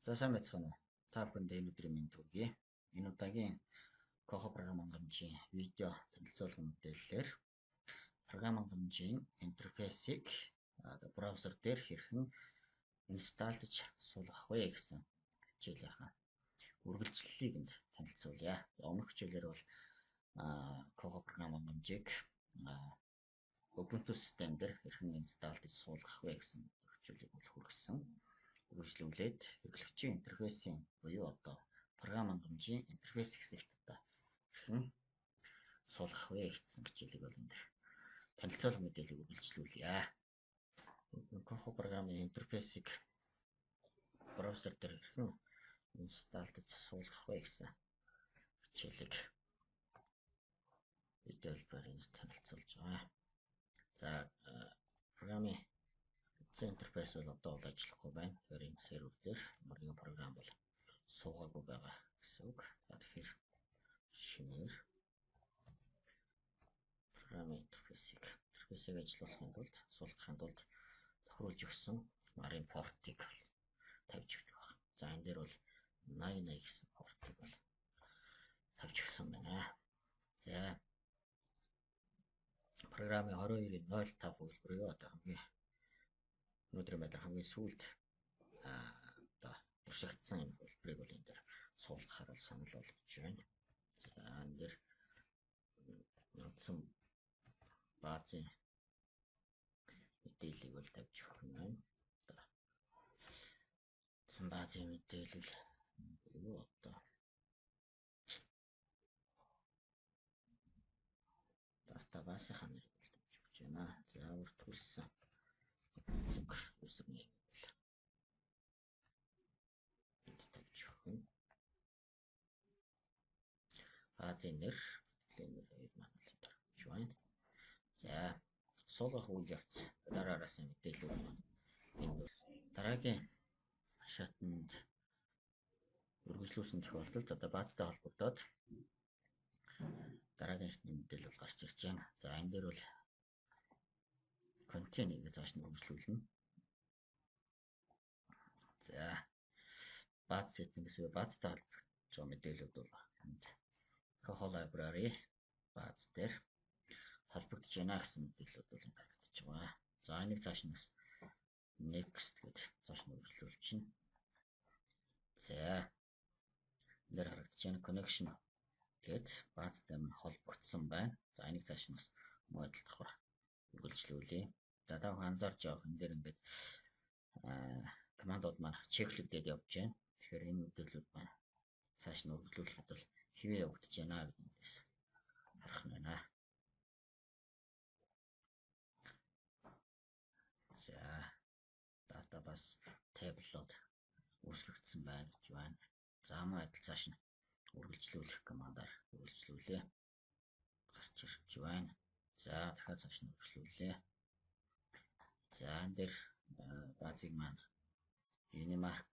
За сайн байцгаана уу. Та бүхэнд энэ өдрийн мэнд хүргэе. Энэ удаагийн Coho програм хангамжийн видео танилцуулга мэдээллээр програм хангамжийн интерфейсийг браузер дээр хэрхэн инсталлж суулгах вэ гэсэн хичээлийнхаа үргэлжлэлийг энд танилцуулъя. Өмнөх хичээлээр бол Coho програм хангамжийг Ubuntu систем дээр хэрхэн инсталлж суулгах вэ гэсэн хичээлийг хүргэсэн. Үргэлжлүүлээд хэрэглэгчийн интерфейсийн буюу одоо програм хангамжийн интерфейс хэсэгт одоо хэрхэн суулгах вэ гэсэн хичээлийг бол энэ танилцуулга мэдээллийг үргэлжлүүлье. Coho програмын интерфейсийг браузер дээр хэрхэн инсталлж суулгах вэ гэсэн хичээлийг видеолбоор энд танилцуулж байгаа. За програмын интерфейс бол одоо бол ажиллахгүй байна. Тэгэхээр энэ сервер дээр маргааны програм бол суугаагүй байгаа гэсэн үг. Тэгэхээр шинээр програмын интерфейсийг ажиллуулахын тулд суулгахын тулд тохируулж өгсөн марын портыг тавьж өгдөг байна. За энэ дээр бол 8080 гэсэн портыг бол тавьж өгсөн байна. За програмын 22.05 хувилбарыг одоо хамгийн өнөөдрийн байдлаар хамгийн сүүлд одоо туршигдсан энэ хувилбарыг бол энэ дээр суулгахаар бол санал болгож байна. За энэ дээр нотсон баазын мэдээллийг бол тавьж өгөх юм байна. Нотсон баазын мэдээлэл буюу одоо датабазынхаа нэрийг бол тавьж өгч байна. За үртгүүлсэн юусны тавьж өгөн. Баазын нэр хоёр маань л тавьж байна. За суулгах үйл явц дараараас мэдээлэл байна. Энэ дараагийн шатанд үргэлжлүүлсэн тохиолдолд одоо баазтай холбогдоод дараагийн шатны мэдээлэл бол гарч ирж байна. За энэ дээр бол контейныг зааш нь үргэлжлүүлнэ. За бааз settings буюу баазтай холбогдож байгаа мэдээлэлүүд бол Coho library бааз дээр холбогдож байна гэсэн мэдээлэлүүд бол энэ харагдаж байгаа. За энийг цааш нь next гэж цааш нь үргэлжлүүлчихнэ. За энэ дээр харагдаж байна connection гэж баазтай нь холбогдсон байна. За энийг цааш нь модуль давхар үргэлжлүүлье. За та бүхэн анзаарч явах энэ дээр ингээд командууд маань чеклэгдээд явж байна. Тэгэхээр энэ мэдээлэлүүд маань цааш нь үргэлжлүүлэхэд бол хэвээ явагдаж байна гэдгээс харах нь байна. За database table-ууд үүсгэгдсэн байна гэж байна. За хамаа адил цааш нь үргэлжлүүлэх командаар үргэлжлүүлээ. Гарч ирж байна. За дахиад цааш нь үргэлжлүүлээ. За энэ дээр баазыг маань Unimark,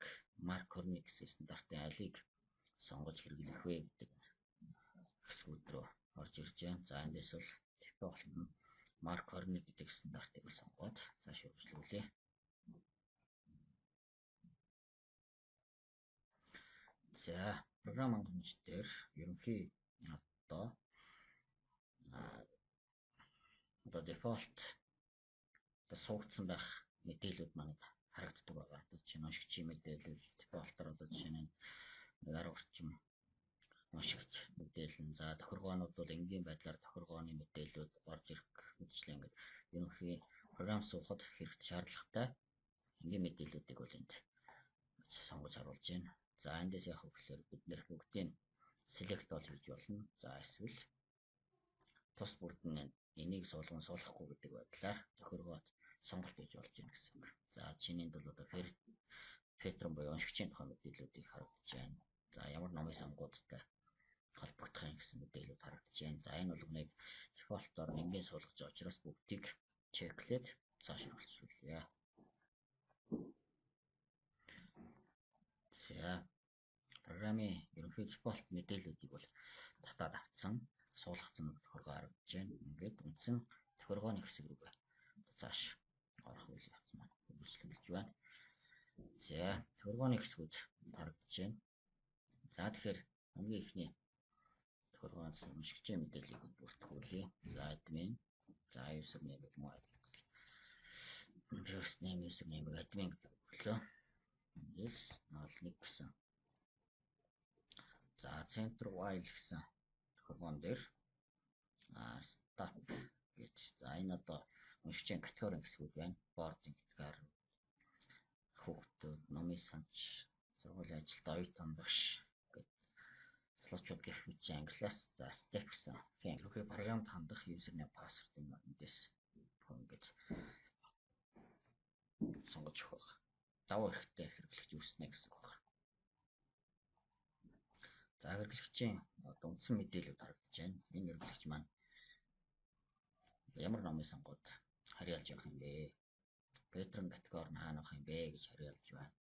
Mark Hornet гэсэн стандартын алийг сонгож хэрэглэх вэ гэдэг хэсгүүд рүү орж ирж байна. За эндээс бол default нь Mark Hornet гэдэг стандартыг сонгоод цааш үргэлжлүүлээ. За програм хангамж дээр ерөнхий одоо default суугдсан байх мэдээлэлүүд маань харагддаг байгаа. Одоо жишээ нь уншигчийн мэдээлэл default-аар одоо жишээ нь 10 орчим уншигч мэдээлэл. За тохиргоонууд бол энгийн байдлаар тохиргооны мэдээлэлүүд орж ирэх мэтчлэн ингээд ерөнхий програм суухад хэрэгтэй шаардлагатай энгийн мэдээллүүдийг бол энд сонгож харуулж байна. За эндээс яг хөглөөр бид нэр бүгдийг select бол хийж болно. За эсвэл тус бүрд нь энийг суулгахгүй гэдэг байдлаар тохиргоод сонголт хийж болж байна гэсэн үг. За чинийд бол одоо петрон буюу уншигчийн тухай мэдээллүүдийг харагдаж байна. За ямар номын сонгуудтай холбогдох юм гэсэн мэдээлэлүүд харагдаж байна. За энэ болгоныг дефолтоор энгийн суулгаж байгаа учраас бүгдийг чеклээд цааш үргэлжлүүлье. За програмын ерөнхий дефолт мэдээллүүдийг бол татаад авсан суулгацсан тохиргоо харагдаж байна. Ингээд үндсэн тохиргооны хэсэг рүү цааш орох үйл явц маань үргэлжлүүлж байна. За тохиргооны хэсгүүд харагдаж байна. За тэгэхээр хамгийн ихний хургаас уншигчийн мэдээллийг бүртгүүлье. За admin. За username муу first name username admin гэдэг өглөө. Yes 01 гэсэн. За center while гэсэн хургуун дээр stop гэж. За энэ одоо уншигчийн категорийн хэсгүүд байна. Boarding гэдгээр хүүхдүүд, номын санч, сургуулийн ажилд оюутан багш залуучууд гэх мэт англиас за step гэсэн. Тэгэхээр програмд хандах username password-ын эндээс ингэж сонгож өгөх. Даваа хэрэгтэй хэрэглэгч үүснэ гэсэн үг. За хэрэглэгчийн үндсэн мэдээлэл харагдаж байна. Энэ хэрэглэгч маань ямар номын сонгоод харьяалж явах юм бэ? Петрон категори нь хаана авах юм бэ гэж харьяалж байна.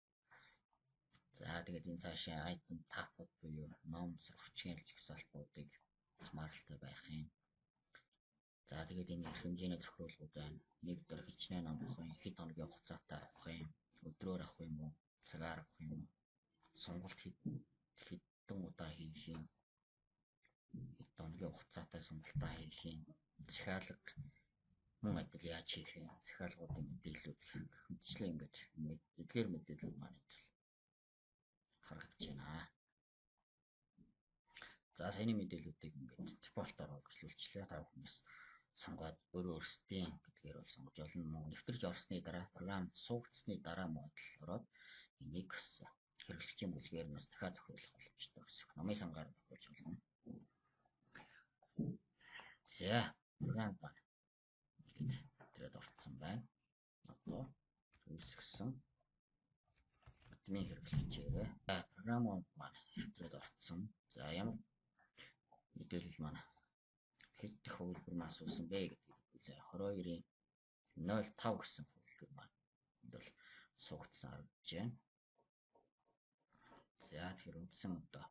За тэгээд энэ цаашаа item tab-ууд буюу ном сурвалжгийн жагсаалтуудыг хамааралтай байх юм. За тэгээд энэ эрх хэмжээний тохируулгууд байна. Нэг өдөр хичнээн ном авах юм, хэд хоногийн хугацаатай авах юм, өдрөөр авах юм уу, цагаар авах юм уу, сонголт хэдэн удаа хийх юм, хэд хоногийн хугацаатай сонголтоо хийх юм, захиалга мөн адил яаж хийх юм, захиалгуудын мэдээллүүд гэх мэтчлэн ингэж эдгээр мэдээлэл маань харагдаж байна. За саяны мэдээллүүдийг ингээд дефолтоор олгожлуулчлаа. Та бүхнээс сонгоод өөрсдийн гэдгээр бол сонгож олно. Мөн нэвтэрч орсны дараа програм суугдсны дараа модал ороод энийг хэрэглэгчийн бүлгээрнээс дахиад тохируулах боломжтой гэсэн. Номын сангаар тохиулж болно. За програм байна. Тэгээд орцсон байна. Одоо үүсгэсэн админ хэрэглэгчээрээ програм маань нэвтрээд орцсон. За ямар мэдээлэл маань хэд дэх хувилбар маань асуусан бэ гэдгийг хэлээ. 22-ийн 05 гэсэн хувилбар маань энд бол суугдсан харагдаж байна. За тэгэхээр үндсэн одоо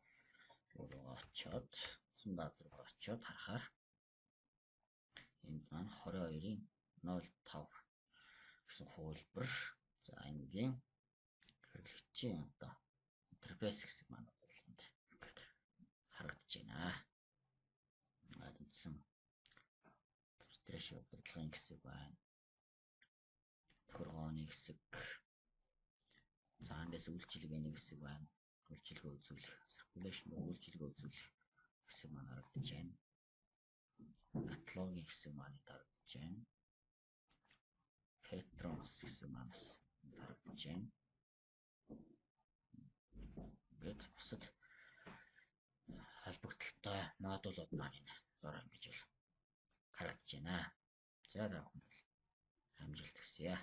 руу очиод үндсэн бааз руу очиод харахаар энд маань 22-ийн 05 гэсэн хувилбар. За энэгийн хэрэглэгчийн одоо интерфейс хэсэг маань болгонд харагдаж байна. Үндсэн трэш удирдлагын хэсэг байна. Хургооны хэсэг. За эндээс үйлчилгээний хэсэг байна. Үйлчилгээ үзүүлэх, circulation үйлчилгээ үзүүлэх хэсэг маань харагдаж байна. Каталогийн хэсэг маань харагдаж байна. Patrons хэсэг маань харагдаж байна. Гэт бусад холбогдолтой модулууд маань доор ингэж харагдаж байна. За та бүхэн амжилт хүсье.